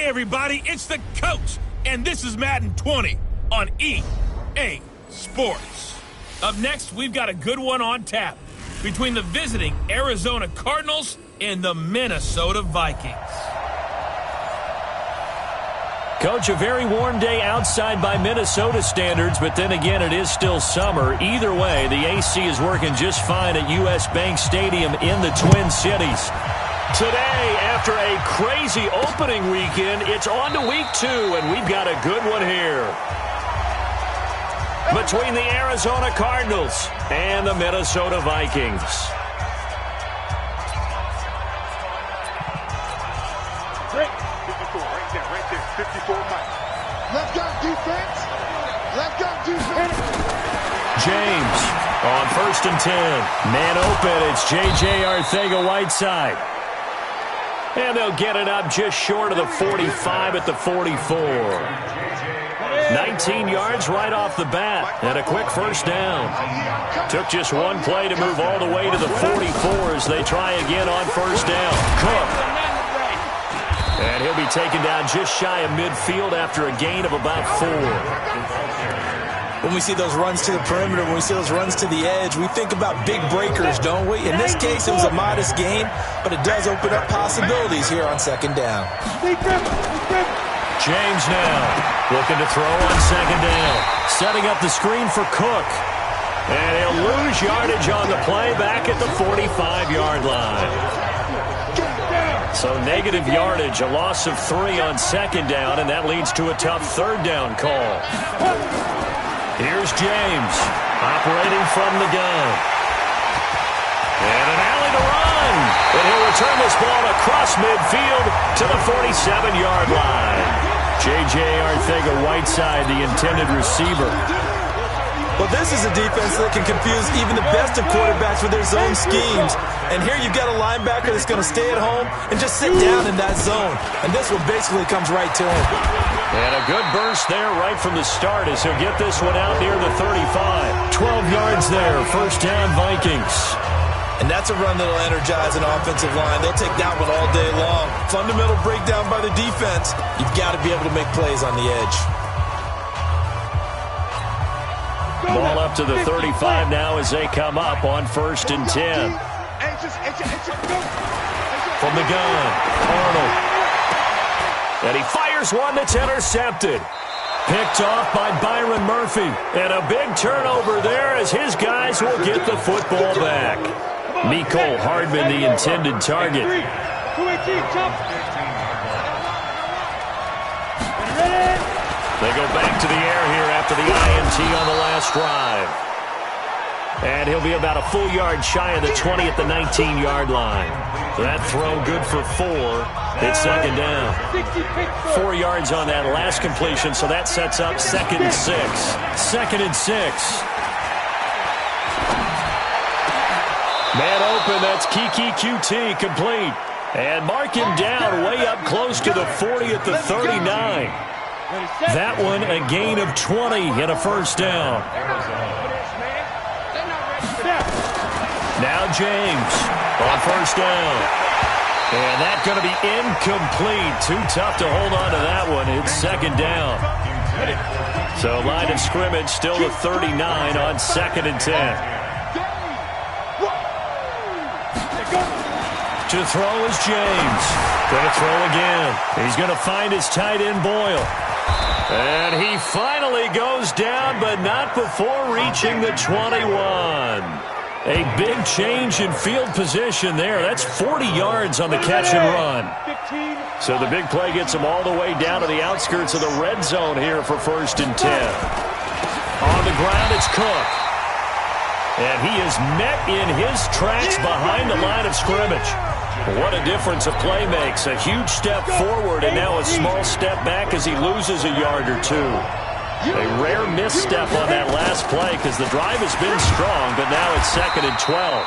Hey everybody, it's the coach, and this is Madden 20 on EA Sports. Up next, we've got a good one on tap between the visiting Arizona Cardinals and the Minnesota Vikings. Coach, a very warm day outside by Minnesota standards, but then again, it is still summer. Either way, the AC is working just fine at U.S. Bank Stadium in the Twin Cities. Today, after a crazy opening weekend, it's on to week 2, and we've got a good one here. Between the Arizona Cardinals and the Minnesota Vikings. Great. 54, right there, 54 Mike. Left guard defense. Left guard defense. James on 1st and 10. Man open, it's J.J. Arcega-Whiteside. And they'll get it up just short of the 45 at the 44. 19 yards right off the bat, and a quick first down. Took just one play to move all the way to the 44 as they try again on first down. Cook. And he'll be taken down just shy of midfield after a gain of about 4. When we see those runs to the perimeter, when we see those runs to the edge, we think about big breakers, don't we? In this case, it was a modest gain, but it does open up possibilities here on second down. James now looking to throw on second down. Setting up the screen for Cook. And he'll lose yardage on the play back at the 45-yard line. So negative yardage, a loss of 3 on second down, and that leads to a tough third down call. Here's James operating from the gun. And an alley to run. And he'll return this ball across midfield to the 47-yard line. J.J. Arcega-Whiteside, the intended receiver. Well, this is a defense that can confuse even the best of quarterbacks with their zone schemes. And here you've got a linebacker that's going to stay at home and just sit down in that zone. And this one basically comes right to him. And a good burst there right from the start as he'll get this one out near the 35. 12 yards there, first down Vikings. And that's a run that'll energize an offensive line. They'll take that one all day long. Fundamental breakdown by the defense. You've got to be able to make plays on the edge. Ball up to the 35 now as they come up on 1st and 10. From the gun, Arnold. And he fires one that's intercepted. Picked off by Byron Murphy. And a big turnover there as his guys will get the football back. Mecole Hardman, the intended target. They go back to the air here after the INT on the last drive. And he'll be about a full yard shy of the 20 at the 19-yard line. That throw good for 4. It's second down. 4 yards on that last completion, so that sets up 2nd and 6. 2nd and 6. Man open, that's Kiki QT complete. And mark him down way up close to the 40 at the 39. That one a gain of 20 and a first down. Now James on first down. And that's going to be incomplete. Too tough to hold on to that one. It's second down. So line of scrimmage still the 39 on 2nd and 10. To throw is James. Going to throw again. He's going to find his tight end Boyle. And he finally goes down, but not before reaching the 21. A big change in field position there. That's 40 yards on the catch and run. So the big play gets him all the way down to the outskirts of the red zone here for 1st and 10. On the ground, it's Cook. And he is met in his tracks behind the line of scrimmage. What a difference a play makes. A huge step forward and now a small step back as he loses a yard or 2. A rare misstep on that last play because the drive has been strong, but now it's 2nd and 12.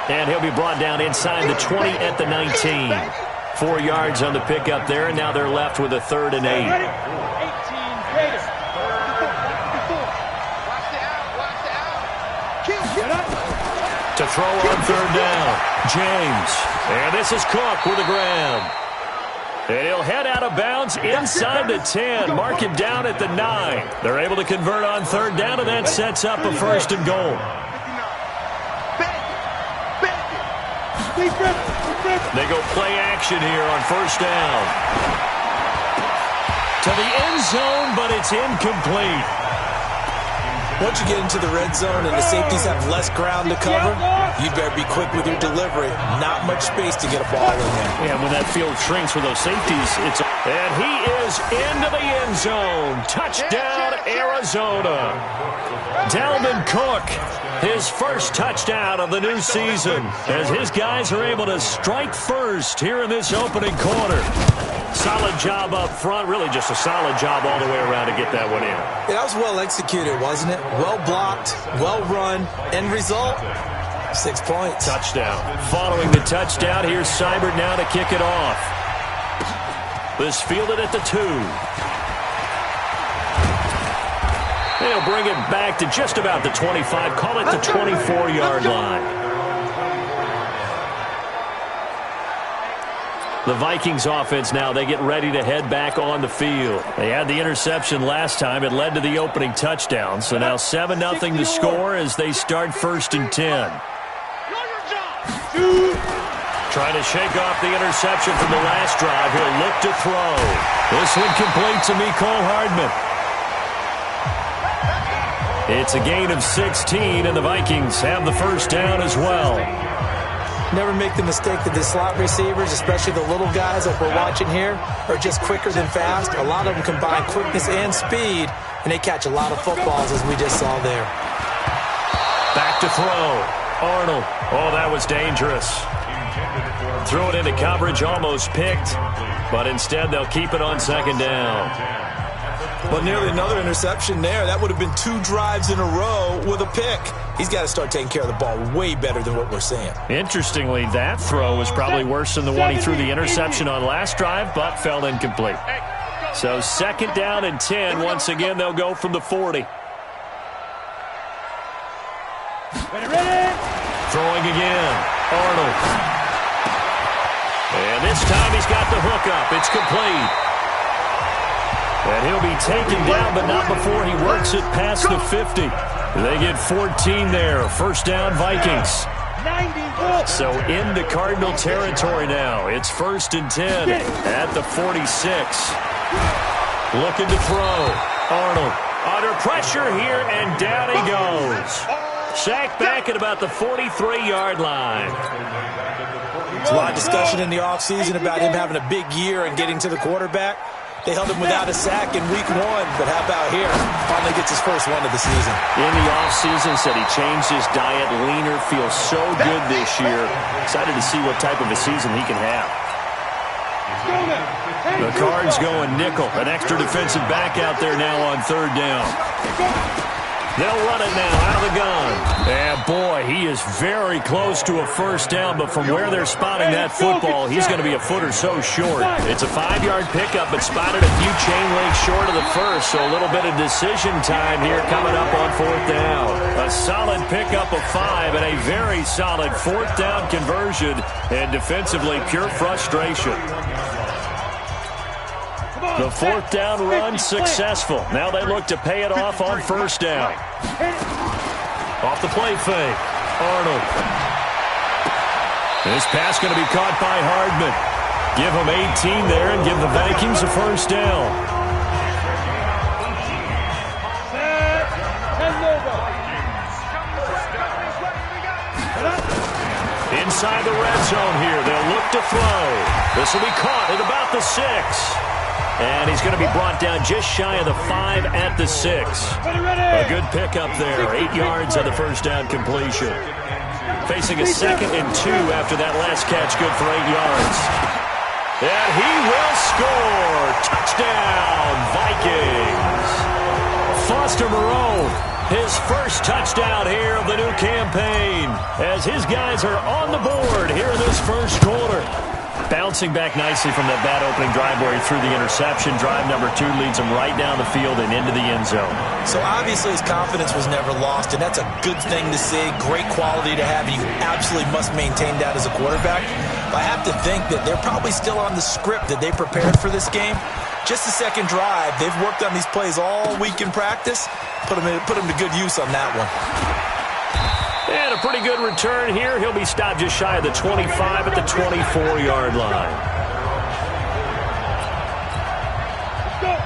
And he'll be brought down inside the 20 at the 19. 4 yards on the pickup there, and now they're left with a 3rd and 8. To throw on 3rd down, James. And this is Cook with the grab. And he'll head out of bounds inside the 10, mark him down at the 9. They're able to convert on third down, and that sets up a first and goal. They go play action here on first down. To the end zone, but it's incomplete. Once you get into the red zone and the safeties have less ground to cover, you better be quick with your delivery. Not much space to get a ball in there. And when that field shrinks for those safeties, and he is into the end zone. Touchdown, Arizona. Dalvin Cook, his first touchdown of the new season, as his guys are able to strike first here in this opening quarter. Solid job up front, really just a solid job all the way around to get that one in. Yeah, that was well executed, wasn't it? Well blocked, well run. End result, 6 points. Touchdown. Following the touchdown, here's Seibert now to kick it off. This fielded at the 2. They'll bring it back to just about the 25, call it the 24-yard line. The Vikings offense now, they get ready to head back on the field. They had the interception last time. It led to the opening touchdown. So now 7-0 to score as they start first and 10. Trying to shake off the interception from the last drive. He'll look to throw. This one complete to Mecole Hardman. It's a gain of 16, and the Vikings have the first down as well. Never make the mistake that the slot receivers, especially the little guys that we're watching here, are just quicker than fast. A lot of them combine quickness and speed, and they catch a lot of footballs, as we just saw there. Back to throw. Arnold. Oh, that was dangerous. Throw it into coverage, almost picked, but instead they'll keep it on second down. Well, nearly another interception there. That would have been 2 drives in a row with a pick. He's got to start taking care of the ball way better than what we're seeing. Interestingly, that throw was probably worse than the one he threw the interception on last drive, but fell incomplete. So second down and 10. Once again, they'll go from the 40. Throwing again. Arnold. And this time he's got the hook up. It's complete. And he'll be taken down, but not before he works it past the 50. They get 14 there. First down, Vikings. So into Cardinal territory now. It's first and 10 at the 46. Looking to throw. Arnold under pressure here, and down he goes. Sacked back at about the 43-yard line. There's a lot of discussion in the offseason about him having a big year and getting to the quarterback. They held him without a sack in week 1, but how about here? Finally gets his first one of the season. In the offseason, said he changed his diet, leaner, feels so good this year. Excited to see what type of a season he can have. The Cards going nickel. An extra defensive back out there now on third down. They'll run it now out of the gun. And boy, he is very close to a first down, but from where they're spotting that football, he's going to be a foot or so short. It's a 5-yard pickup, but spotted a few chain links short of the first, so a little bit of decision time here coming up on fourth down. A solid pickup of 5 and a very solid fourth down conversion, and defensively pure frustration. The fourth down run successful. Now they look to pay it off on first down. Off the play fake. Arnold. This pass going to be caught by Hardman. Give him 18 there and give the Vikings a first down. Inside the red zone here. They'll look to throw. This will be caught at about the 6. And he's going to be brought down just shy of the 5 at the 6. A good pickup there. 8 yards on the first down completion. Facing a 2nd and 2 after that last catch, good for 8 yards. And he will score. Touchdown, Vikings. Foster Moreau, his first touchdown here of the new campaign, as his guys are on the board here in this first quarter. Bouncing back nicely from that bad opening drive where he threw the interception. Drive number 2 leads him right down the field and into the end zone. So obviously his confidence was never lost, and that's a good thing to see. Great quality to have, and you absolutely must maintain that as a quarterback. I have to think that they're probably still on the script that they prepared for this game. Just the second drive, they've worked on these plays all week in practice. Put them to good use on that one. And a pretty good return here. He'll be stopped just shy of the 25 at the 24-yard line.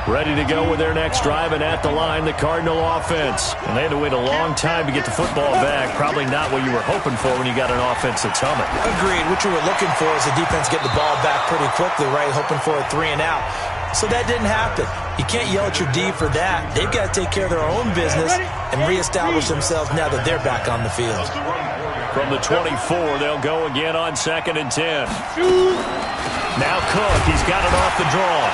Ready to go with their next drive, and at the line, the Cardinal offense. And they had to wait a long time to get the football back. Probably not what you were hoping for when you got an offense that's humming. Agreed. What you were looking for is the defense get the ball back pretty quickly, right? Hoping for a 3-and-out. So that didn't happen. You can't yell at your D for that. They've got to take care of their own business and reestablish themselves now that they're back on the field. From the 24, they'll go again on 2nd and 10. Now Cook, he's got it off the draw.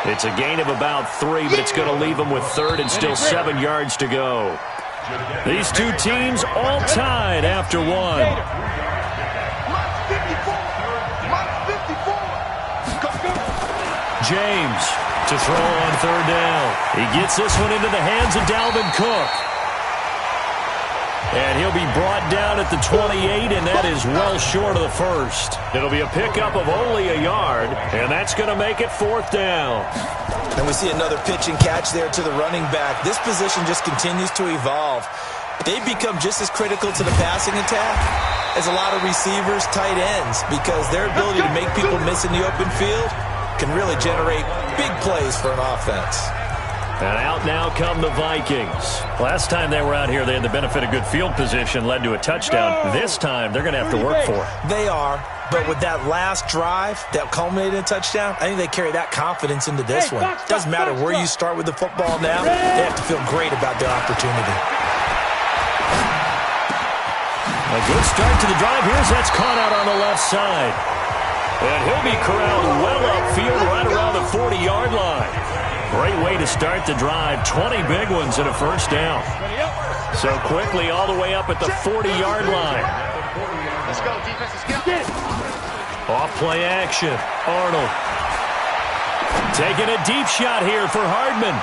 It's a gain of about 3, but it's going to leave them with 3rd and still 7 yards to go. These two teams all tied after 1. James to throw on 3rd down. He gets this one into the hands of Dalvin Cook. And he'll be brought down at the 28, and that is well short of the first. It'll be a pickup of only a yard, and that's going to make it 4th down. And we see another pitch and catch there to the running back. This position just continues to evolve. They've become just as critical to the passing attack as a lot of receivers, tight ends, because their ability to make people miss in the open field can really generate big plays for an offense. And out now come the Vikings. Last time they were out here, they had the benefit of good field position, led to a touchdown. This time, they're going to have to work for it. They are, but with that last drive that culminated in a touchdown, I think they carry that confidence into this one. Doesn't matter where you start with the football now, they have to feel great about their opportunity. A good start to the drive. Here's that's caught out on the left side. And he'll be corralled well upfield right around the 40-yard line. Great way to start the drive. 20 big ones and a 1st down. So quickly all the way up at the 40-yard line. Let's go, defense. Let's get Off play action. Arnold. Taking a deep shot here for Hardman.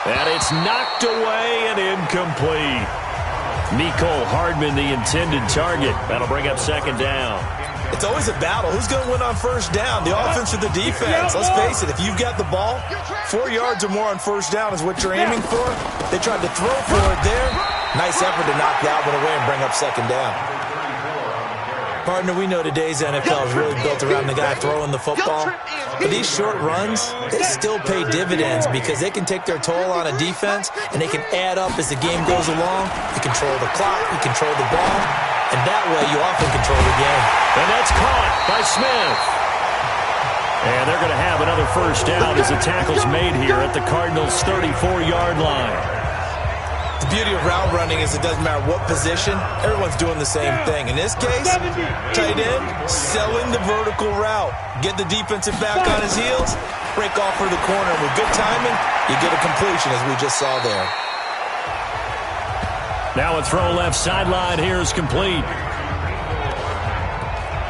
And it's knocked away and incomplete. Nicole Hardman, the intended target. That'll bring up 2nd down. It's always a battle. Who's going to win on 1st down? The offense or the defense? Let's face it, if you've got the ball, 4 yards or more on 1st down is what you're aiming for. They tried to throw for it there. Nice effort to knock that one away and bring up 2nd down. Partner, we know today's NFL is really built around the guy throwing the football. But these short runs, they still pay dividends because they can take their toll on a defense and they can add up as the game goes along. You control the clock, you control the ball, and that way you often control the game. And that's caught by Smith. And they're going to have another 1st down as the tackle's made here at the Cardinals' 34-yard line. The beauty of route running is it doesn't matter what position, everyone's doing the same thing. In this case, tight end, selling the vertical route. Get the defensive back on his heels, break off for the corner. And with good timing, you get a completion as we just saw there. Now a throw left sideline here is complete.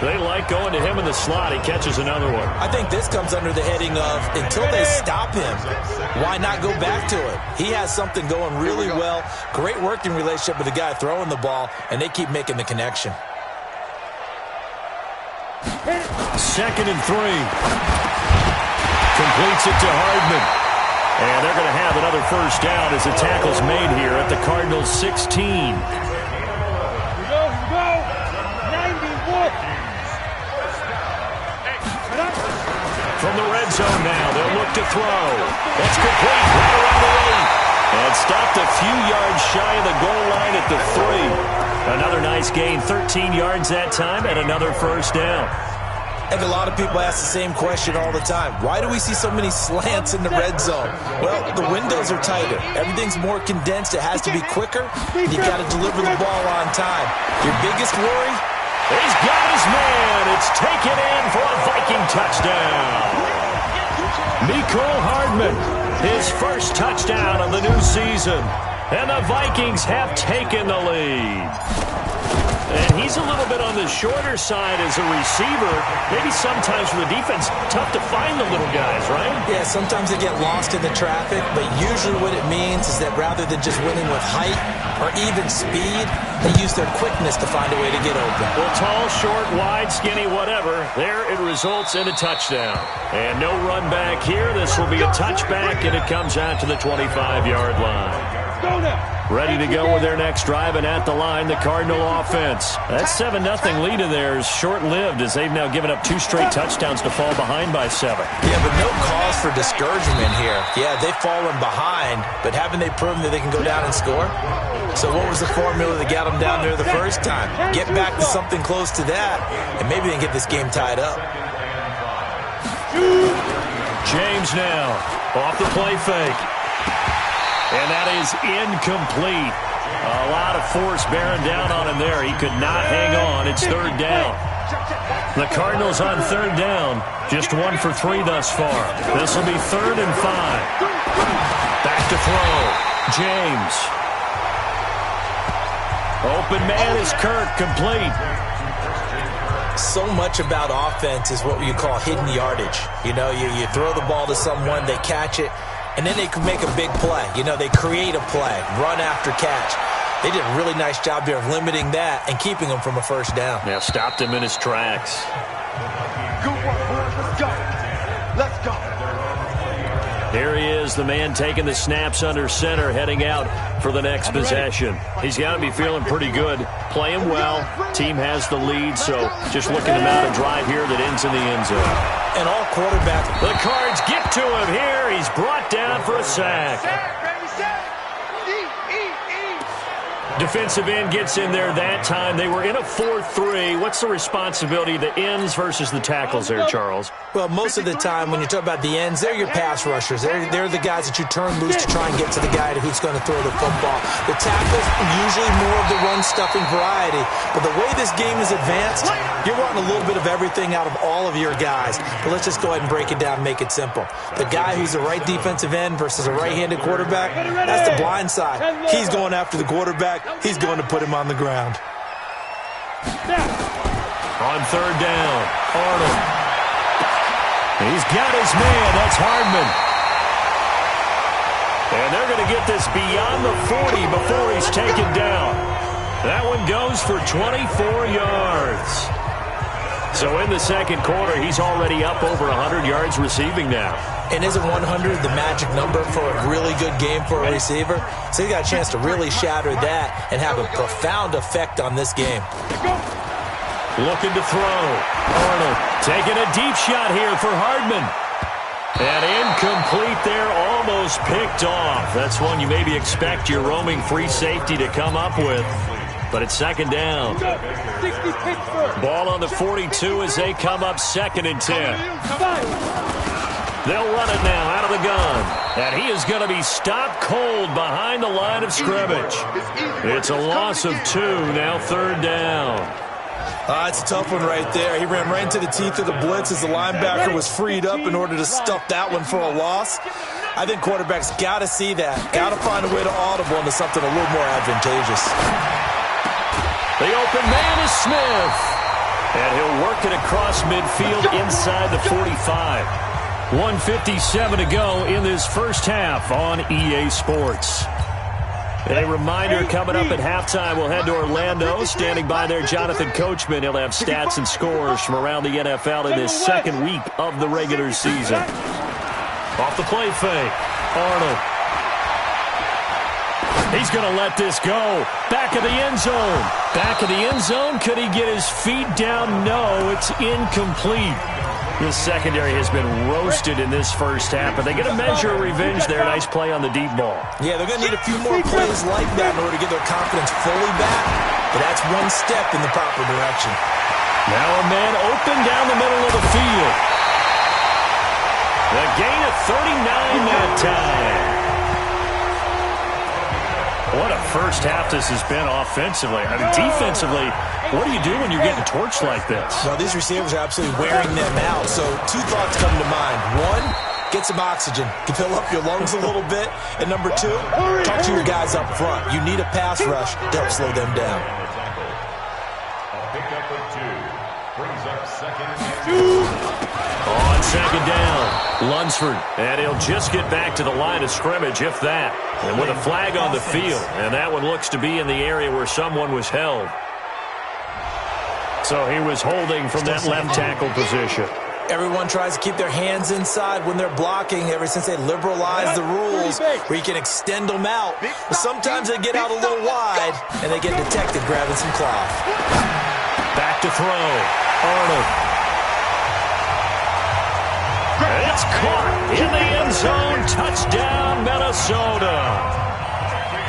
They like going to him in the slot. He catches another one. I think this comes under the heading of until they stop him, why not go back to it? He has something going really well. Great working relationship with the guy throwing the ball, and they keep making the connection. 2nd and 3. Completes it to Hardman. And they're going to have another 1st down as the tackle's made here at the Cardinals' 16. From the red zone now, they'll look to throw. It's complete right around the 8. And stopped a few yards shy of the goal line at the 3. Another nice gain, 13 yards that time, and another 1st down. I think a lot of people ask the same question all the time. Why do we see so many slants in the red zone? Well, the windows are tighter. Everything's more condensed. It has to be quicker. You've got to deliver the ball on time. Your biggest worry? He's got his man. It's taken in for a Viking touchdown. Nicole Hardman, his 1st touchdown of the new season. And the Vikings have taken the lead. And he's a little bit on the shorter side as a receiver. Maybe sometimes for the defense, tough to find the little guys, right? Yeah, sometimes they get lost in the traffic, but usually what it means is that rather than just winning with height or even speed, they use their quickness to find a way to get open. Well, tall, short, wide, skinny, whatever. There it results in a touchdown. And no run back here. This will be a touchback, and it comes out to the 25-yard line. Ready to go with their next drive, and at the line, the Cardinal offense. That 7-0 lead of theirs short-lived as they've now given up 2 straight touchdowns to fall behind by 7. Yeah, but no cause for discouragement here. Yeah, they've fallen behind, but haven't they proven that they can go down and score? So what was the formula that got them down there the first time? Get back to something close to that, and maybe they can get this game tied up. James now off the play fake. And that is incomplete. A lot of force bearing down on him there. He could not hang on. It's 3rd down. The Cardinals on 3rd down. Just 1 for 3 thus far. This will be 3rd and 5. Back to throw. James. Open man is Kirk, complete. So much about offense is what you call hidden yardage. You know, you throw the ball to someone, they catch it, and then they can make a big play. You know, they create a play, run after catch. They did a really nice job here of limiting that and keeping him from a first down. Yeah, stopped him in his tracks. Good work, boys. Let's go. Let's go. Here he is, the man taking the snaps under center, heading out for the next possession. He's got to be feeling pretty good, playing well. Team has the lead, so just looking to mount a drive here that ends in the end zone. And all quarterbacks. The Cards get to him here. He's brought down for a sack. Defensive end gets in there that time. They were in a 4-3. What's the responsibility of the ends versus the tackles there, Charles? Well, most of the time when you talk about the ends, they're your pass rushers. They're the guys that you turn loose to try and get to the guy who's going to throw the football. The tackles, usually more of the run-stuffing variety. But the way this game is advanced, you're wanting a little bit of everything out of all of your guys. But let's just go ahead and break it down and make it simple. The guy who's the right defensive end versus a right-handed quarterback, that's the blind side. He's going after the quarterback. He's going to put him on the ground. On 3rd down, Arnold. He's got his man. That's Hardman. And they're going to get this beyond the 40 before he's taken down. That one goes for 24 yards. So in the second quarter, he's already up over 100 yards receiving now. And isn't 100 the magic number for a really good game for a receiver? So he got a chance to really shatter that and have a profound effect on this game. Looking to throw. Arnold taking a deep shot here for Hardman. And incomplete there, almost picked off. That's one you maybe expect your roaming free safety to come up with. But it's 2nd down. Ball on the 42 as they come up 2nd and 10. They'll run it now out of the gun. And he is going to be stopped cold behind the line of scrimmage. It's a loss of 2, now 3rd down. It's a tough one right there. He ran right into the teeth of the blitz as the linebacker was freed up in order to stuff that one for a loss. I think quarterbacks got to see that. Got to find a way to audible into something a little more advantageous. The open man is Smith. And he'll work it across midfield inside the 45. 1:57 to go in this first half on EA Sports. A reminder, coming up at halftime, we'll head to Orlando. Standing by there, Jonathan Coachman. He'll have stats and scores from around the NFL in this 2nd week of the regular season. Off the play fake, Arnold. He's going to let this go. Back of the end zone. Back of the end zone. Could he get his feet down? No, it's incomplete. This secondary has been roasted in this first half, but they get a measure of revenge there. Nice play on the deep ball. Yeah, they're going to need a few more plays like that in order to get their confidence fully back, but that's one step in the proper direction. Now a man open down the middle of the field. The gain of 39 that time. What a first half this has been offensively. I mean, defensively, what do you do when you're getting torched like this? Well, these receivers are absolutely wearing them out. So 2 thoughts come to mind. 1, get some oxygen, fill up your lungs a little bit. And number 2, talk to your guys up front. You need a pass rush to help slow them down. A pickup of 2 brings up second and 2. On second down, Lunsford, and he'll just get back to the line of scrimmage, if that. And with a flag on the field, and that one looks to be in the area where someone was held. So he was holding from that left tackle position. Everyone tries to keep their hands inside when they're blocking ever since they liberalized the rules where you can extend them out. But sometimes they get out a little wide, and they get detected grabbing some cloth. Back to throw. Arnold. And it's caught in the end zone. Touchdown, Minnesota.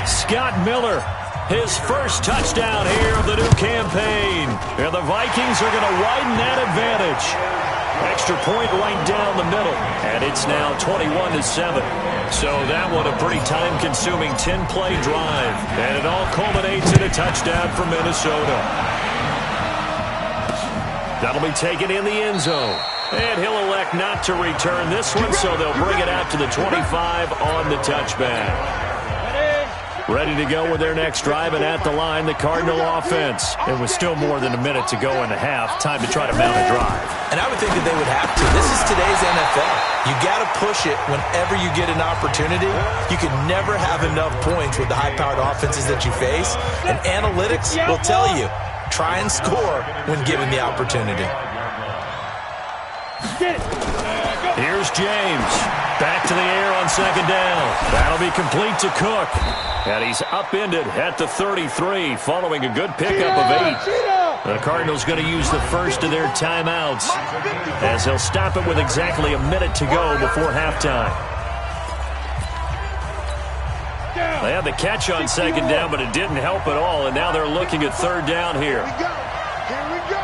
Scott Miller, his first touchdown here of the new campaign. And the Vikings are going to widen that advantage. Extra point right down the middle. And it's now 21-7. So that one a pretty time-consuming 10-play drive. And it all culminates in a touchdown for Minnesota. That'll be taken in the end zone. And he'll elect not to return this one, so they'll bring it out to the 25 on the touchback. Ready to go with their next drive, and at the line, the Cardinal offense. It was still more than a minute to go in the half. Time to try to mount a drive. And I would think that they would have to. This is today's NFL. You got to push it whenever you get an opportunity. You can never have enough points with the high-powered offenses that you face. And analytics will tell you, try and score when given the opportunity. Here's James. Back to the air on second down. That'll be complete to Cook. And he's upended at the 33 following a good pickup of 8. The Cardinals going to use the first of their timeouts as they'll stop it with exactly a minute to go before halftime. They had the catch on second down, but it didn't help at all, and now they're looking at third down here. Here we go.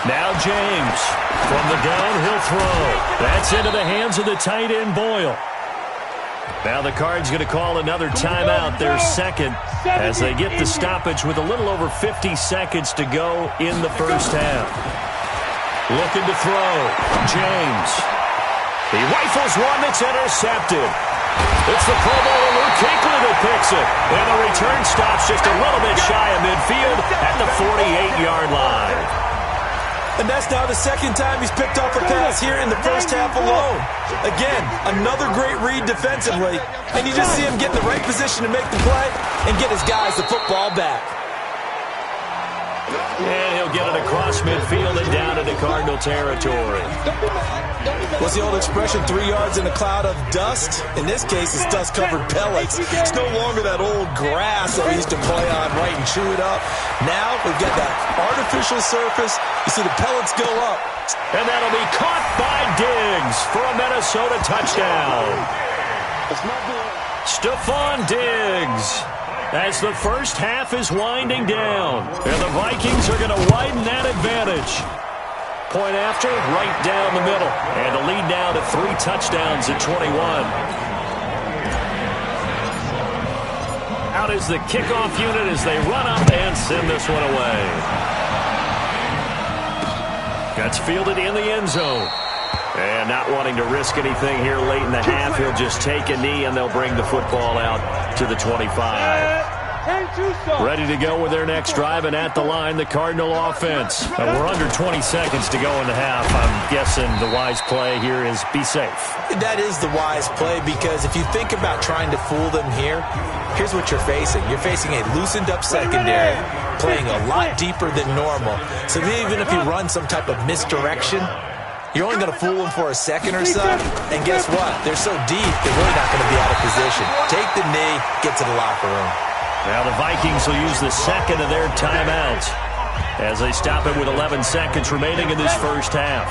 Now James from the downhill throw. That's into the hands of the tight end Boyle. Now the Cards going to call another timeout, their second, as they get the stoppage with a little over 50 seconds to go in the first half. Looking to throw. James. He rifles one that's intercepted. It's the Pro Bowler Luke Kuechly that picks it. And the return stops just a little bit shy of midfield at the 48-yard line. And that's now the second time he's picked off a pass here in the first half alone. Again, another great read defensively. And you just see him get in the right position to make the play and get his guys the football back. And he'll get it across midfield and down into Cardinal territory. What's the old expression, 3 yards in a cloud of dust? In this case, it's dust-covered pellets. It's no longer that old grass that we used to play on, right, and chew it up. Now we've got that artificial surface. You see the pellets go up. And that'll be caught by Diggs for a Minnesota touchdown. Stephon Diggs. As the first half is winding down. And the Vikings are going to widen that advantage. Point after, right down the middle. And the lead now to 3 touchdowns at 21. Out is the kickoff unit as they run up and send this one away. Gets fielded in the end zone. And not wanting to risk anything here late in the half, he'll just take a knee and they'll bring the football out to the 25. Ready to go with their next drive, and at the line, the Cardinal offense. We're under 20 seconds to go in the half. I'm guessing the wise play here is be safe. That is the wise play, because if you think about trying to fool them here, here's what you're facing. You're facing a loosened up secondary, playing a lot deeper than normal. So even if you run some type of misdirection, you're only going to fool them for a second or so. And guess what? They're so deep, they're really not going to be out of position. Take the knee, get to the locker room. Now the Vikings will use the second of their timeouts as they stop it with 11 seconds remaining in this first half.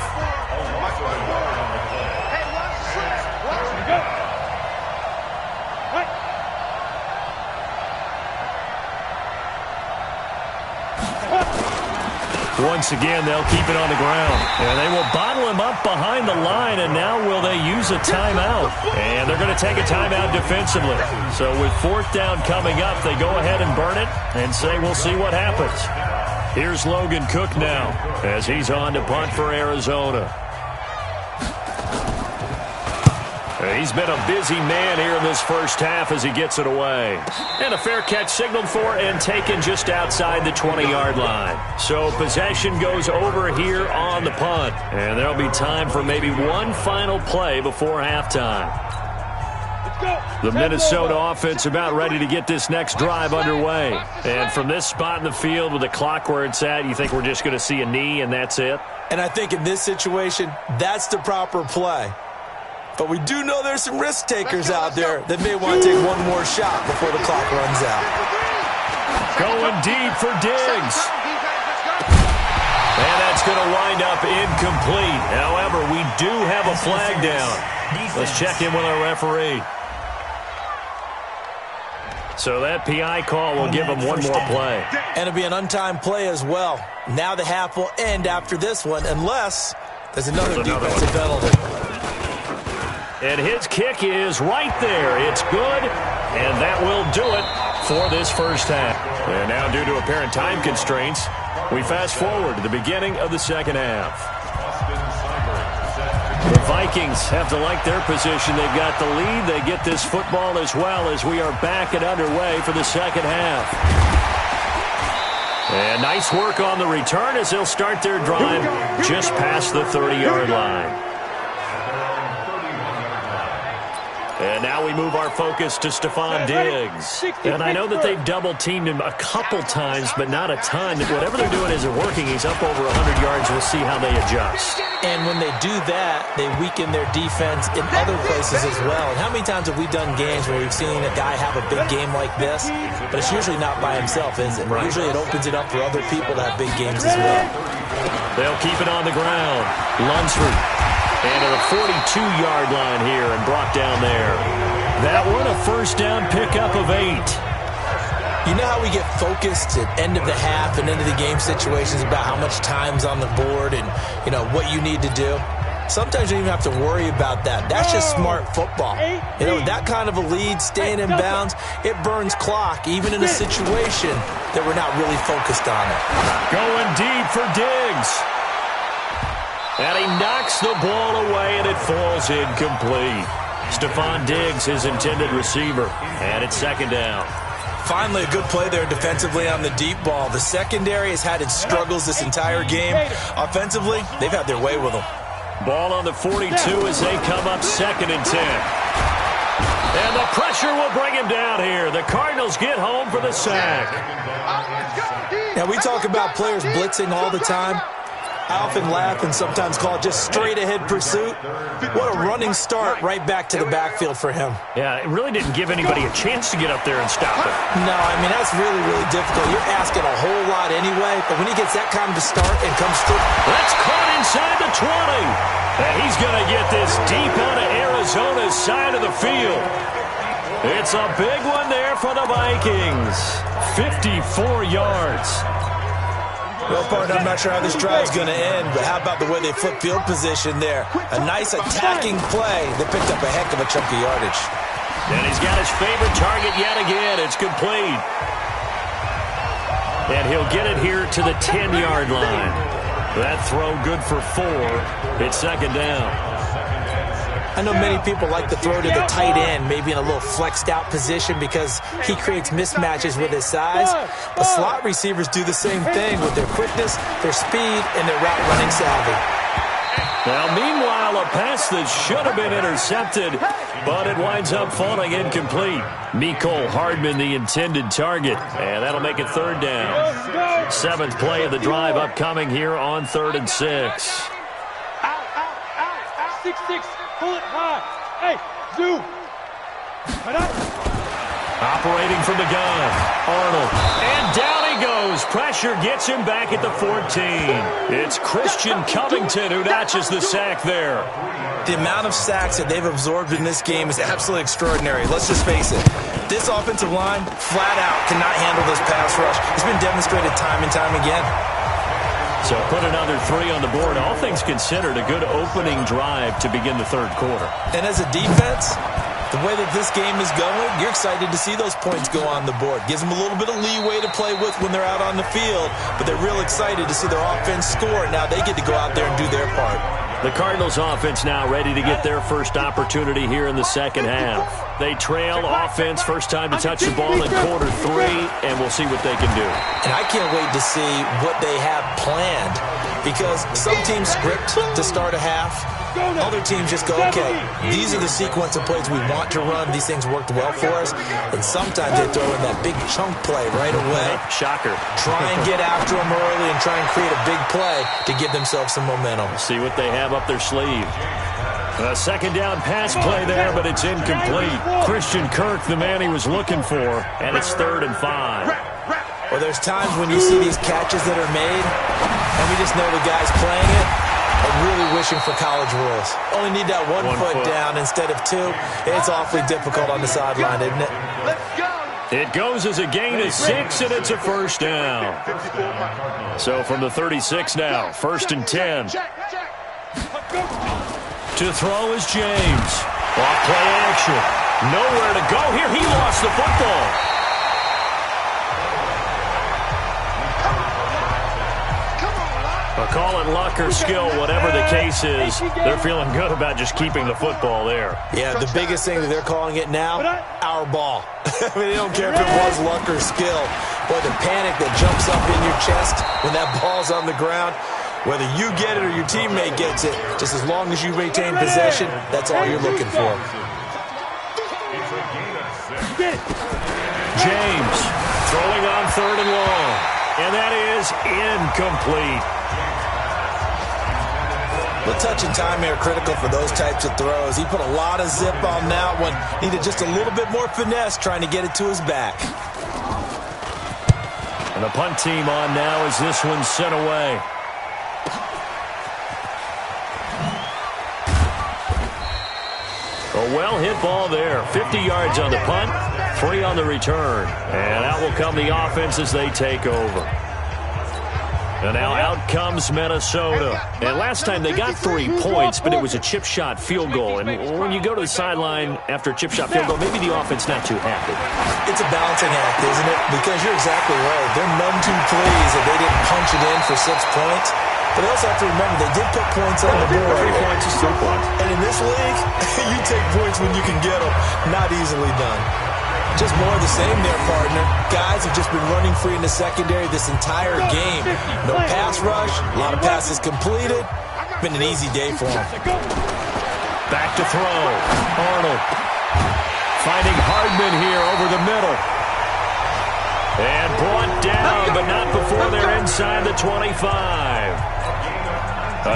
Once again, they'll keep it on the ground. And they will bottle him up behind the line, and now will they use a timeout? And they're going to take a timeout defensively. So with fourth down coming up, they go ahead and burn it and say we'll see what happens. Here's Logan Cook now as he's on to punt for Arizona. He's been a busy man here in this first half as he gets it away. And a fair catch signaled for and taken just outside the 20-yard line. So possession goes over here on the punt. And there'll be time for maybe one final play before halftime. The Minnesota offense about ready to get this next drive underway. And from this spot in the field with the clock where it's at, you think we're just going to see a knee and that's it? And I think in this situation, that's the proper play. But we do know there's some risk takers out there that may want to take one more shot before the clock runs out. Going deep for Diggs. And that's going to wind up incomplete. However, we do have a flag down. Let's check in with our referee. So that PI call will give him one more play. And it'll be an untimed play as well. Now the half will end after this one unless there's another defensive penalty. And his kick is right there. It's good, and that will do it for this first half. And now, due to apparent time constraints, we fast forward to the beginning of the second half. The Vikings have to like their position. They've got the lead. They get this football as well as we are back and underway for the second half. And nice work on the return as they'll start their drive just past the 30-yard line. And now we move our focus to Stephon Diggs. And I know that they've double-teamed him a couple times, but not a ton. Whatever they're doing isn't working. He's up over 100 yards. We'll see how they adjust. And when they do that, they weaken their defense in other places as well. And how many times have we done games where we've seen a guy have a big game like this? But it's usually not by himself, is it? Right. Usually it opens it up for other people to have big games as well. They'll keep it on the ground. Lunsford. And to the 42-yard line here and brought down there. That one a first down pickup of 8. You know how we get focused at end of the half and into the game situations about how much time's on the board and, you know, what you need to do? Sometimes you don't even have to worry about that. That's just smart football. You know, with that kind of a lead, staying in bounds, it burns clock, even in a situation that we're not really focused on it. Going deep for Diggs. And he knocks the ball away, and it falls incomplete. Stephon Diggs, his intended receiver, and it's second down. Finally, a good play there defensively on the deep ball. The secondary has had its struggles this entire game. Offensively, they've had their way with them. Ball on the 42 as they come up 2nd and 10. And the pressure will bring him down here. The Cardinals get home for the sack. Now, we talk about players blitzing all the time. I often laugh and sometimes call it just straight-ahead pursuit. What a running start right back to the backfield for him. Yeah, it really didn't give anybody a chance to get up there and stop it. No, I mean, that's really, really difficult. You're asking a whole lot anyway, but when he gets that kind of a start and comes through. That's caught inside the 20. And he's going to get this deep out of Arizona's side of the field. It's a big one there for the Vikings. 54 yards. Well, partner, I'm not sure how this drive's going to end, but how about the way they flip field position there? A nice attacking play that picked up a heck of a chunk of yardage. And he's got his favorite target yet again. It's complete. And he'll get it here to the 10-yard line. That throw good for 4. It's second down. I know many people like to throw to the tight end, maybe in a little flexed out position because he creates mismatches with his size. But slot receivers do the same thing with their quickness, their speed, and their route running savvy. Now, meanwhile, a pass that should have been intercepted, but it winds up falling incomplete. Mecole Hardman, the intended target, and that'll make it third down. 7th play of the drive upcoming here on 3rd and 6. Out. 6-6. Pull it high. Hey, zoom. Operating from the gun, Arnold. And down he goes. Pressure gets him back at the 14. It's Christian Covington who notches the sack there. The amount of sacks that they've absorbed in this game is absolutely extraordinary. Let's just face it. This offensive line, flat out, cannot handle this pass rush. It's been demonstrated time and time again. So put another 3 on the board. All things considered, a good opening drive to begin the third quarter. And as a defense, the way that this game is going, you're excited to see those points go on the board. Gives them a little bit of leeway to play with when they're out on the field, but they're real excited to see their offense score. Now they get to go out there and do their part. The Cardinals offense now ready to get their first opportunity here in the second half. They trail offense, first time to touch the ball in quarter 3, and we'll see what they can do. And I can't wait to see what they have planned, because some teams script to start a half. Other teams just go, okay, these are the sequence of plays we want to run. These things worked well for us. And sometimes they throw in that big chunk play right away. Shocker. Try and get after them early and try and create a big play to give themselves some momentum. See what they have up their sleeve. A second down pass play there, but it's incomplete. Christian Kirk, the man he was looking for, and it's 3rd and 5. Well, there's times when you see these catches that are made, and we just know the guys playing it are really wishing for college rules. Only need that one foot down instead of 2. It's awfully difficult on the sideline, isn't it? It goes as a gain of 6, and it's a first down. So from the 36 now, 1st and 10. To throw is James. Off play action. Nowhere to go here. He lost the football. Call it luck or skill, whatever the case is, they're feeling good about just keeping the football there. Yeah, the biggest thing that they're calling it now, our ball. I mean, they don't care if it was luck or skill. Boy, the panic that jumps up in your chest when that ball's on the ground, whether you get it or your teammate gets it, just as long as you maintain possession, that's all you're looking for. James throwing on 3rd and long, and that is incomplete. The touch and time here are critical for those types of throws. He put a lot of zip on that one. Needed just a little bit more finesse trying to get it to his back. And the punt team on now as this one's sent away. A well-hit ball there. 50 yards on the punt, 3 on the return. And out will come the offense as they take over. And now out comes Minnesota. And last time they got 3 points, but it was a chip shot field goal. And when you go to the sideline after a chip shot field goal, maybe the offense not too happy. It's a balancing act, isn't it? Because you're exactly right. They're none too pleased that they didn't punch it in for 6 points. But they also have to remember they did put points on the board. 3 points is 3 points. And in this league, you take points when you can get them. Not easily done. Just more of the same there, partner. Guys have just been running free in the secondary this entire game. No pass rush, a lot of passes completed. Been an easy day for them. Back to throw. Arnold finding Hardman here over the middle. And brought down, but not before they're inside the 25.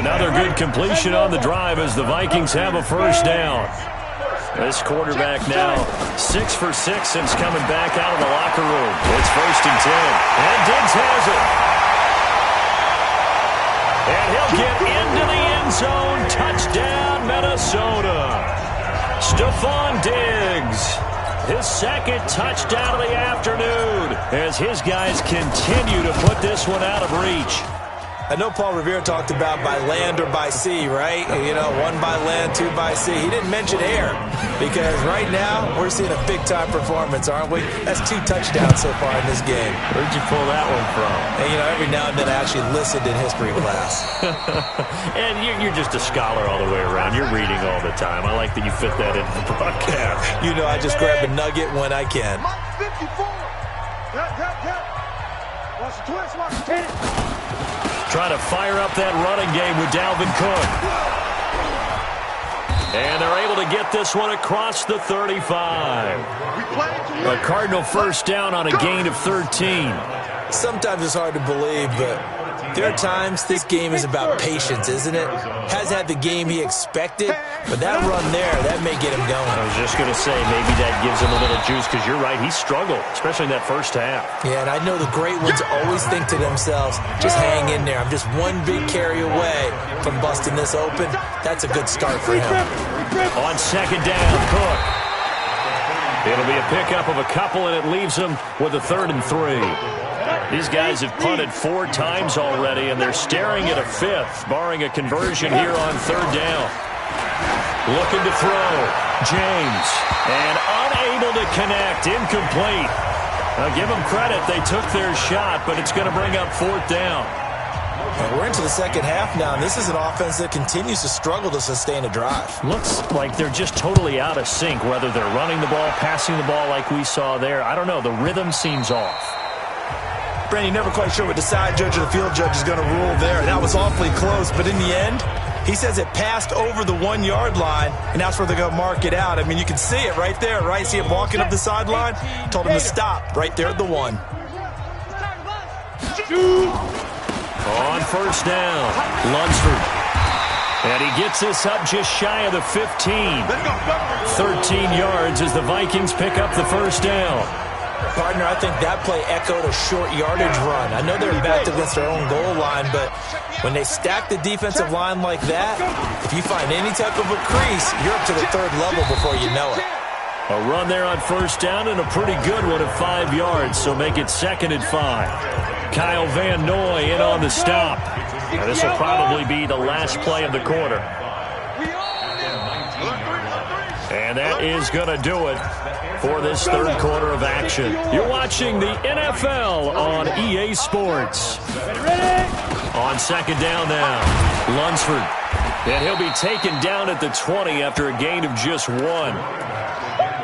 Another good completion on the drive as the Vikings have a first down. This quarterback now 6 for 6 since coming back out of the locker room. It's 1st and 10. And Diggs has it. And he'll get into the end zone. Touchdown, Minnesota. Stephon Diggs. His 2nd touchdown of the afternoon as his guys continue to put this one out of reach. I know Paul Revere talked about by land or by sea, right? You know, 1 by land, 2 by sea. He didn't mention air because right now we're seeing a big-time performance, aren't we? That's 2 touchdowns so far in this game. Where'd you pull that one from? And, you know, every now and then I actually listened in history class. And you're just a scholar all the way around. You're reading all the time. I like that you fit that into the broadcast. You know, I just grab a nugget when I can. 54. Watch the twist, watch the twist. Trying to fire up that running game with Dalvin Cook. And they're able to get this one across the 35. A Cardinal first down on a gain of 13. Sometimes it's hard to believe, but there are times this game is about patience, isn't it? Has had the game he expected, but that run there, that may get him going. I was just going to say, maybe that gives him a little juice, because you're right, he struggled, especially in that first half. Yeah, and I know the great ones always think to themselves, just hang in there. I'm just one big carry away from busting this open. That's a good start for him. On 2nd down, Cook. It'll be a pickup of a couple, and it leaves him with a 3rd and 3. These guys have punted 4 times already, and they're staring at a 5th, barring a conversion here on 3rd down. Looking to throw. James. And unable to connect. Incomplete. Now, give them credit. They took their shot, but it's going to bring up 4th down. And we're into the second half now, and this is an offense that continues to struggle to sustain a drive. Looks like they're just totally out of sync, whether they're running the ball, passing the ball like we saw there. I don't know. The rhythm seems off. Brandon, you're never quite sure what the side judge or the field judge is going to rule there. That was awfully close, but in the end, he says it passed over the 1-yard line, and that's where they're going to mark it out. I mean, you can see it right there, right? See him walking up the sideline? Told him to stop right there at the 1. On first down, Lunsford. And he gets this up just shy of the 15. 13 yards as the Vikings pick up the first down. Partner, I think that play echoed a short yardage run. I know they're backed against their own goal line, but when they stack the defensive line like that, if you find any type of a crease, you're up to the 3rd level before you know it. A run there on first down and a pretty good one at 5 yards, so make it 2nd and 5. Kyle Van Noy in on the stop. Now, this will probably be the last play of the quarter. And that is going to do it for this 3rd quarter of action. You're watching the NFL on EA Sports. On 2nd down now, Lunsford. And he'll be taken down at the 20 after a gain of just 1.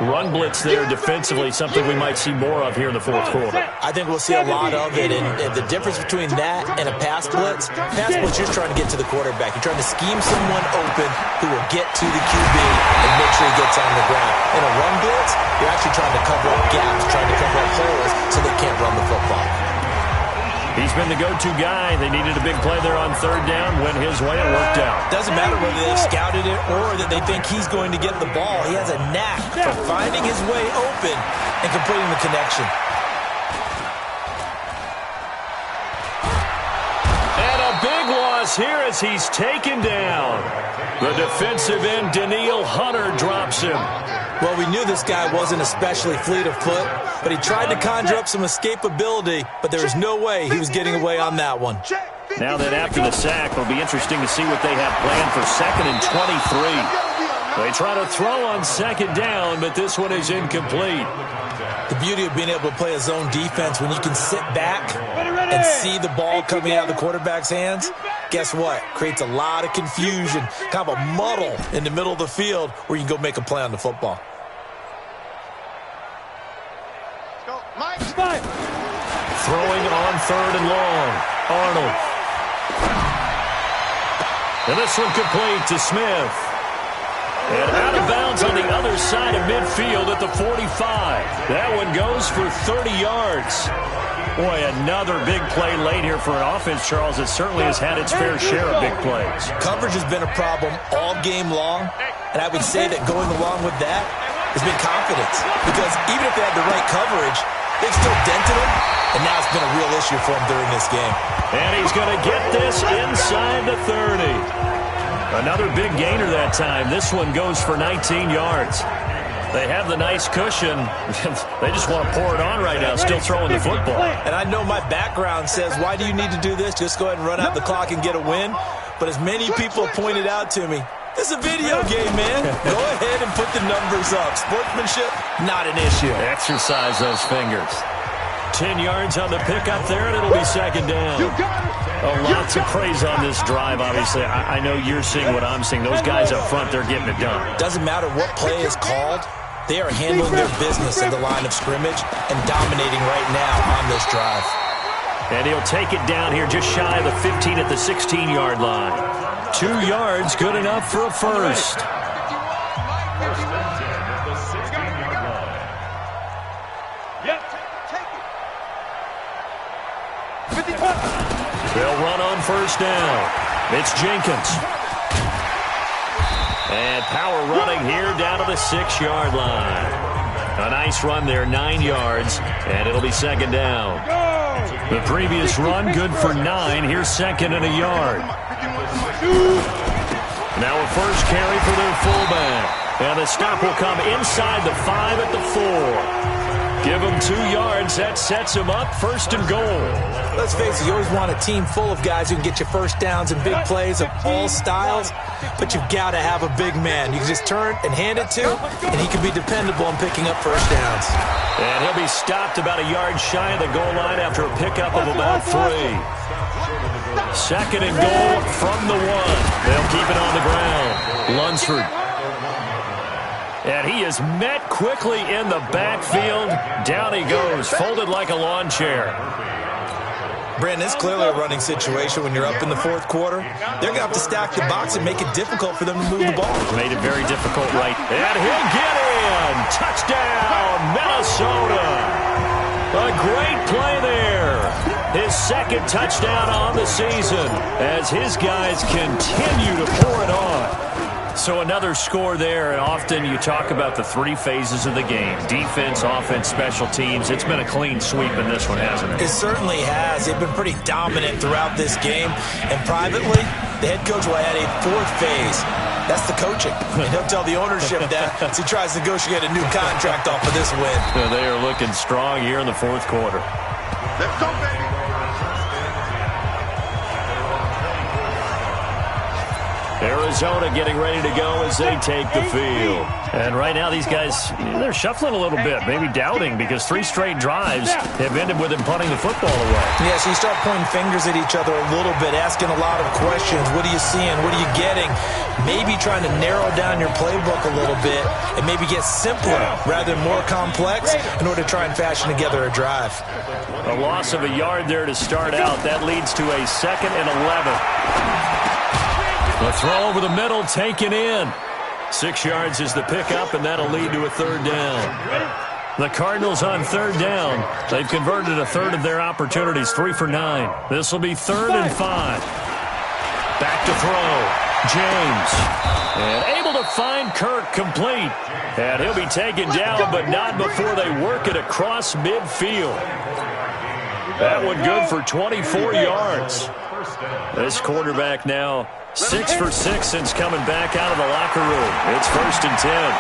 Run blitz there defensively, something we might see more of here in the 4th quarter. I think we'll see a lot of it, and the difference between that and a pass blitz, you're just trying to get to the quarterback. You're trying to scheme someone open who will get to the QB and make sure he gets on the ground. In a run blitz, you're actually trying to cover up gaps, trying to cover up holes so they can't run the football. He's been the go-to guy. They needed a big play there on 3rd down. Went his way and worked out. Doesn't matter whether they've scouted it or that they think he's going to get the ball. He has a knack for finding his way open and completing the connection. And a big loss here as he's taken down. The defensive end, Daniil Hunter, drops him. Well, we knew this guy wasn't especially fleet of foot, but he tried to conjure up some escapability, but there was no way he was getting away on that one. Now then, after the sack, it'll be interesting to see what they have planned for 2nd and 23. They try to throw on 2nd down, but this one is incomplete. The beauty of being able to play a zone defense when you can sit back and see the ball coming out of the quarterback's hands, guess what? Creates a lot of confusion, kind of a muddle in the middle of the field where you can go make a play on the football. Throwing on 3rd and long, Arnold. And this one complete to Smith. And out of bounds on the other side of midfield at the 45. That one goes for 30 yards. Boy, another big play late here for an offense, Charles, that certainly has had its fair share of big plays. Coverage has been a problem all game long, and I would say that going along with that has been confidence. Because even if they had the right coverage, they've still dented him, and now it's been a real issue for him during this game. And he's going to get this inside the 30. Another big gainer that time. This one goes for 19 yards. They have the nice cushion. They just want to pour it on right now, still throwing the football. And I know my background says, why do you need to do this? Just go ahead and run out the clock and get a win. But as many people pointed out to me, this is a video game, man. Go ahead and put the numbers up. Sportsmanship, not an issue. Exercise those fingers. 10 yards on the pickup there, and it'll be 2nd down. Lots of praise on this drive, obviously. I know you're seeing what I'm seeing. Those guys up front, they're getting it done. Doesn't matter what play is called. They are handling their business at the line of scrimmage and dominating right now on this drive. And he'll take it down here just shy of the 15 at the 16-yard line. 2 yards, good enough for a first. They'll run on first down. It's Jenkins. And power running here down to the 6-yard line. A nice run there, 9 yards, and it'll be 2nd down. The previous run, good for 9. Here's 2nd and a yard. Now a first carry for their fullback. And the stop will come inside the 5 at the 4. Give them 2 yards. That sets him up first and goal. Let's face it, you always want a team full of guys who can get you first downs and big plays of all styles, but you've got to have a big man you can just turn and hand it to, and he can be dependable in picking up first downs. And he'll be stopped about a yard shy of the goal line after a pickup of about 3. Second and goal from the 1. They'll keep it on the ground. Lunsford. And he is met quickly in the backfield. Down he goes, folded like a lawn chair. Brandon, it's clearly a running situation when you're up in the fourth quarter. They're going to have to stack the box and make it difficult for them to move the ball. Made it very difficult, right? And he'll get in. Touchdown, Minnesota. A great play there. His second touchdown on the season as his guys continue to pour it on. So another score there, and often you talk about the 3 phases of the game. Defense, offense, special teams. It's been a clean sweep in this one, hasn't it? It certainly has. They've been pretty dominant throughout this game. And privately, the head coach will add a 4th phase. That's the coaching. And he'll tell the ownership that as he tries to negotiate a new contract off of this win. They are looking strong here in the fourth quarter. Let's go, baby. Arizona getting ready to go as they take the field. And right now these guys, they're shuffling a little bit, maybe doubting, because 3 straight drives have ended with them punting the football away. Yeah, so you start pointing fingers at each other a little bit, asking a lot of questions. What are you seeing? What are you getting? Maybe trying to narrow down your playbook a little bit and maybe get simpler rather than more complex in order to try and fashion together a drive. A loss of a yard there to start out. That leads to a 2nd and 11. The throw over the middle, taken in. 6 yards is the pickup, and that'll lead to a 3rd down. The Cardinals on 3rd down. They've converted a 1/3 of their opportunities, 3 for 9. This will be 3rd and 5. Back to throw. James. And able to find Kirk complete. And he'll be taken down, but not before they work it across midfield. That one good for 24 yards. This quarterback now 6 for 6 since coming back out of the locker room. It's 1st and 10.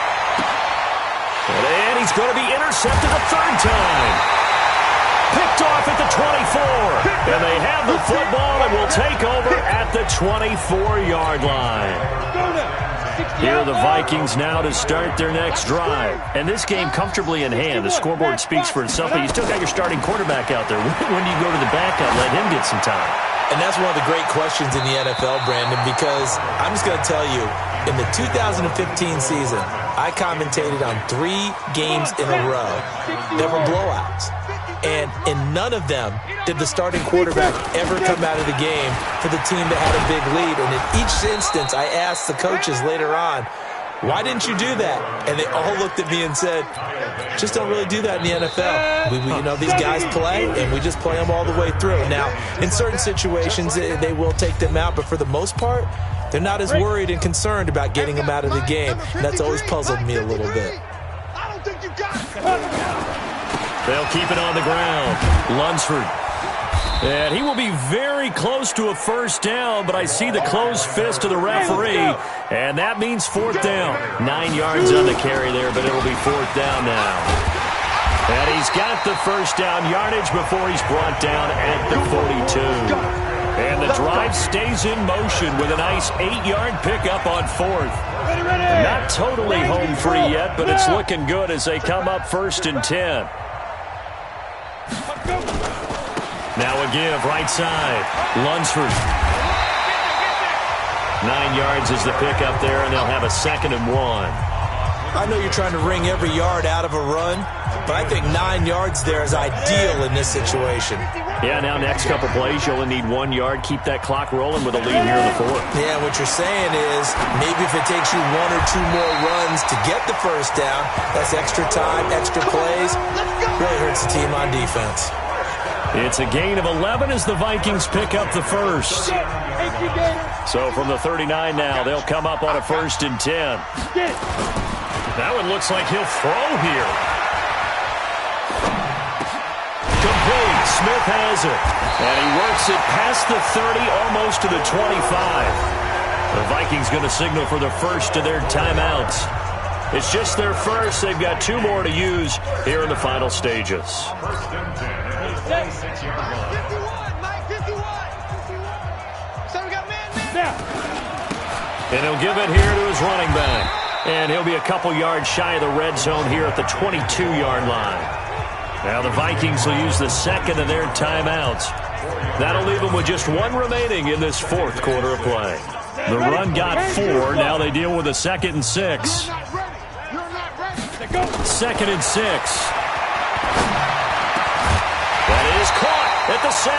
And he's going to be intercepted a 3rd time. Picked off at the 24. And they have the football and will take over at the 24-yard line. Here are the Vikings now to start their next drive. And this game comfortably in hand. The scoreboard speaks for itself, but you still got your starting quarterback out there. When do you go to the backup, let him get some time? And that's one of the great questions in the NFL, Brandon, because I'm just going to tell you, in the 2015 season, I commentated on 3 games in a row that were blowouts. And in none of them did the starting quarterback ever come out of the game for the team that had a big lead. And in each instance, I asked the coaches later on, why didn't you do that? And they all looked at me and said, just don't really do that in the NFL. You know, these guys play, and we just play them all the way through. Now, in certain situations, they will take them out, but for the most part, they're not as worried and concerned about getting them out of the game. And that's always puzzled me a little bit. I don't think you got it. They'll keep it on the ground. Lunsford. And he will be very close to a 1st down, but I see the closed fist of the referee, and that means 4th down. 9 yards on the carry there, but it'll be 4th down now. And he's got the 1st down yardage before he's brought down at the 42. And the drive stays in motion with a nice 8-yard pickup on 4th. Not totally home free yet, but it's looking good as they come up 1st and 10. Now a give, right side. Lunsford. 9 yards is the pickup there, and they'll have a 2nd and 1. I know you're trying to wring every yard out of a run, but I think 9 yards there is ideal in this situation. Yeah, now next couple plays, you only need 1 yard. Keep that clock rolling with a lead here in the 4th. Yeah, what you're saying is maybe if it takes you 1 or 2 more runs to get the 1st down, that's extra time, extra plays. Really hurts the team on defense. It's a gain of 11 as the Vikings pick up the 1st. So from the 39 now, they'll come up on a 1st and 10. That one looks like he'll throw here. Complete. Smith has it. And he works it past the 30, almost to the 25. The Vikings going to signal for the first of their timeouts. It's just their first. They've got 2 more to use here in the final stages. First and 10 at the 26-yard line. Mike 51. So we got man. And he'll give it here to his running back. And he'll be a couple yards shy of the red zone here at the 22-yard line. Now the Vikings will use the second of their timeouts. That'll leave them with just 1 remaining in this 4th quarter of play. The run got 4. Now they deal with a 2nd and 6. Second and 6. That is caught at the 7.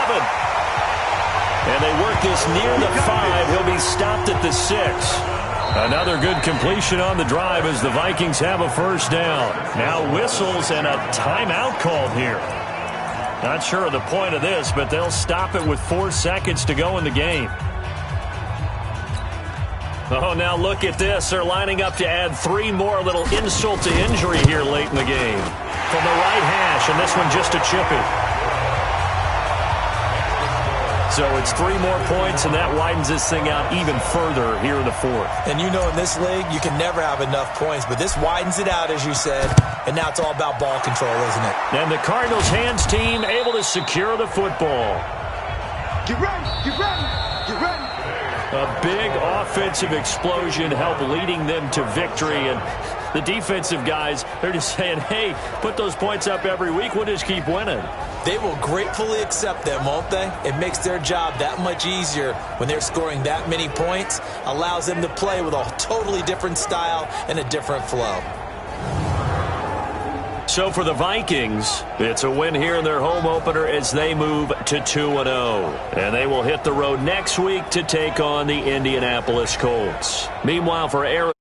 And they work this near the 5. He'll be stopped at the 6. Another good completion on the drive as the Vikings have a first down. Now whistles and a timeout called here. Not sure of the point of this, but they'll stop it with 4 seconds to go in the game. Oh, now look at this. They're lining up to add 3 more, a little insult to injury here late in the game. From the right hash, and this one just a chippy. So it's 3 more points, and that widens this thing out even further here in the 4th. And you know in this league, you can never have enough points, but this widens it out, as you said, and now it's all about ball control, isn't it? And the Cardinals' hands team able to secure the football. Get ready, get ready, get ready. A big offensive explosion helped leading them to victory, and the defensive guys, they're just saying, hey, put those points up every week, we'll just keep winning. They will gratefully accept them, won't they? It makes their job that much easier when they're scoring that many points, allows them to play with a totally different style and a different flow. So for the Vikings, it's a win here in their home opener as they move to 2-0. And they will hit the road next week to take on the Indianapolis Colts. Meanwhile, for Arizona,